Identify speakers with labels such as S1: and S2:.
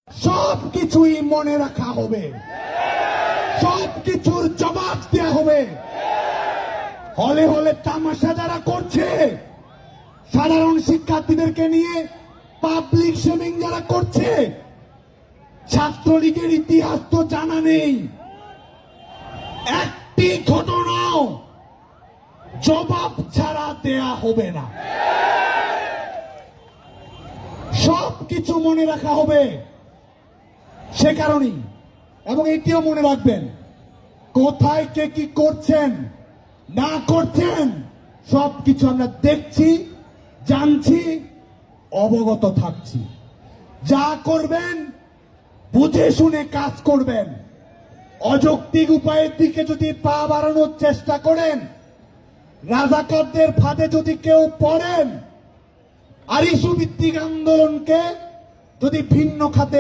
S1: সবকিছুই মনে রাখা হবে, সবকিছুর জবাব দেওয়া হবে। হলে হলে তামাশা যারা করছে, সাধারণ শিক্ষার্থীদেরকে নিয়ে পাবলিক শেমিং যারা করছে, ছাত্রলীগের ইতিহাস তো জানা নেই, একটি ঘটনাও জবাব ছাড়া দেয়া হবে না। সবকিছু মনে রাখা হবে। সে কারণেই, এবং এটিও মনে রাখবেন, কোথায় কে কি করছেন না করছেন সবকিছু আমরা দেখছি, জানছি, অবগত থাকছি। যা করবেন বুঝে শুনে কাজ করবেন। অযৌক্তিক উপায়ের দিকে যদি পা বাড়ানোর চেষ্টা করেন, রাজাকারদের ফাঁদে যদি কেউ পড়েন, আর ইস্যু ভিত্তিক আন্দোলনকে যদি ভিন্ন খাতে